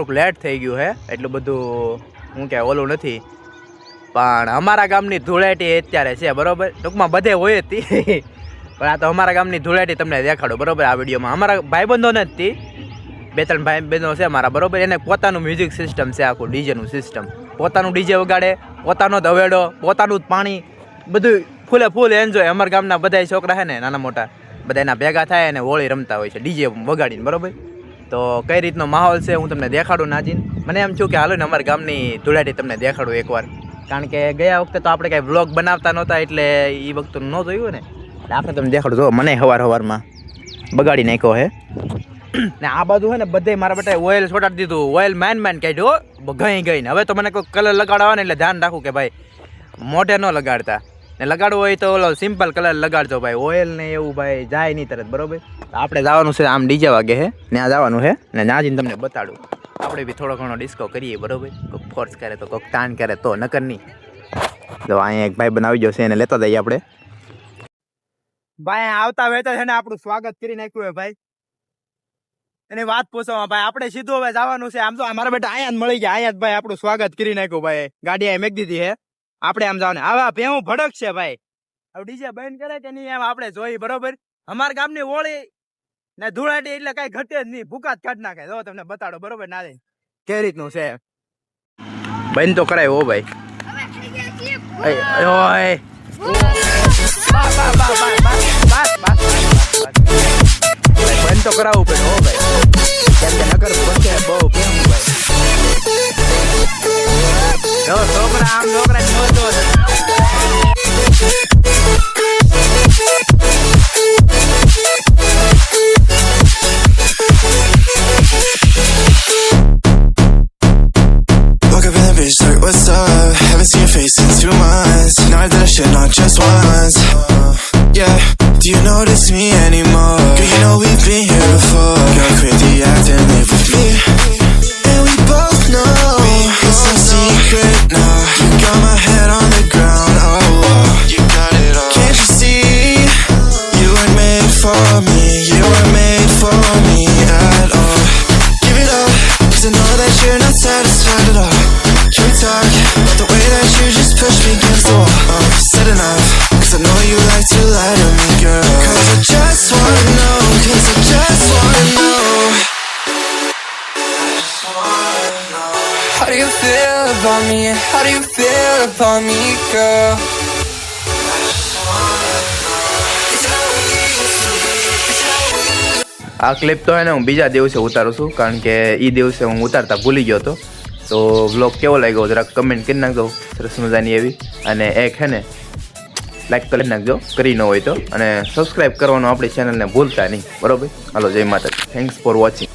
થોડુંક લેટ થઈ ગયું છે, એટલું બધું હું ક્યાંય ઓલું નથી, પણ અમારા ગામની ધૂળેટી અત્યારે છે બરોબર. ટૂંકમાં બધે હોય જ હતી, પણ આ તો અમારા ગામની ધૂળેટી તમને દેખાડો બરોબર આ વિડીયોમાં. અમારા ભાઈબંધો ને જ હતી, 2-3 ભાઈબંધો છે મારા બરોબર. એને પોતાનું મ્યુઝિક સિસ્ટમ છે, આખું ડીજેનું સિસ્ટમ, પોતાનું ડીજે વગાડે, પોતાનો દવેડો, પોતાનું જ પાણી, બધું ફૂલે ફૂલ એન્જોય. અમારા ગામના બધા છોકરા છે ને નાના મોટા બધા એના ભેગા થાય અને હોળી રમતા હોય છે ડીજે વગાડીને બરોબર. તો કઈ રીતનો માહોલ છે હું તમને દેખાડું નાજીન. મને એમ છું કે હાલો ને અમારી ગામની ધૂળેટી તમને દેખાડું એકવાર, કારણ કે ગયા વખતે તો આપણે કાંઈ વ્લોગ બનાવતા નહોતા એટલે એ વખતે ન જોયું ને, એટલે આપણે તમને દેખાડું. જો મને સવારમાં બગાડી નાખ્યો હે ને આ બાજુ છે ને બધે મારા બેટા ઓઇલ છોટાડી દીધું, ઓઇલ મેન કાઢ્યો ગઈને. હવે તો મને કોઈ કલર લગાડવા ને એટલે ધ્યાન રાખું કે ભાઈ મોઢે ન લગાડતા, ને લગાડવું હોય તો ઓલો સિમ્પલ કલર લગાડજો ભાઈ, ઓઇલ ને એવું ભાઈ જાય નહીં તરત બરોબર. આપણે જવાનું છે આમ ડીજે વાગે હે, ત્યાં જવાનું છે ને ત્યાં જઈને તમને બતાડું. આપણે બી થોડો ઘણો ડિસ્કો કરીએ બરોબર, કોઈક ફોર્સ કરે તો કોઈક તાન કરે તો, નકર નહીં. તો અહીંયા એક ભાઈ બનાવી જશે, એને લેતા જઈએ આપણે. ભાઈ આવતા વેતા છે ને આપણું સ્વાગત કરી નાખ્યું હે ભાઈ, એની વાત પૂછો ભાઈ. આપણે સીધું હવે જવાનું છે, આમ તો મારા બેટા અહીંયા જ મળી ગયા, અહીંયા જ ભાઈ આપણું સ્વાગત કરી નાખ્યું ભાઈ. ગાડી અહીં મેક દીધી હે, આપણે આમ જવાનું. હવે ભેહું ભડક છે ભાઈ, હવે ડીજે બંધ કરે કે નહીં એમ આપણે જોઈ બરોબર. અમારા ગામની હોળી ને ધૂળેટી એટલે કઈ ઘટે જ નહીં, ભૂકા જ કાઢ નાખે. જો તમને બતાડો બરોબર ના કઈ રીતનું છે, બંધ તો કરાય હો ભાઈ. બંધ તો કરાવવું પડે હો ભાઈ, કેમ કે નકર બસે બહુ કેમ ભાઈ. જો છોકરા આમ છોકરા જોતો like, what's up? Haven't seen your face in 2 months. Now I did a shit not just once. Yeah, do you notice me anymore? Girl, you know we've been here before. Girl, quit the act and live with me. And we both know it's no secret now. You got my head on the ground, oh, you got it all. Can't you see? You weren't made for me. You weren't made for me at all. Give it up, 'cause I know that you're not satisfied at all. Can we talk about the way that you just pushed me against the wall? Said enough, 'cause I know you like to lie to me, girl. 'Cause I just wanna know, 'cause I just wanna know. How do you feel about me? How do you feel about me, girl? આ clip તો હે ને હું બીજા દિવસે ઉતારું છું, કારણ કે એ દિવસે હું ઉતારતા ભૂલી ગયો હતો. તો વ્લોગ કેવો લાગ્યો જરાક કમેન્ટ કરી નાખજો, સરસ મજાની એવી. અને એક હે ને લાઈક કરી નાખજો કરી ન હોય તો, અને સબસ્ક્રાઈબ કરવાનું આપણી ચેનલને ભૂલતા નહીં બરોબર. હાલો જય માતા, થેન્ક્સ ફોર વોચિંગ.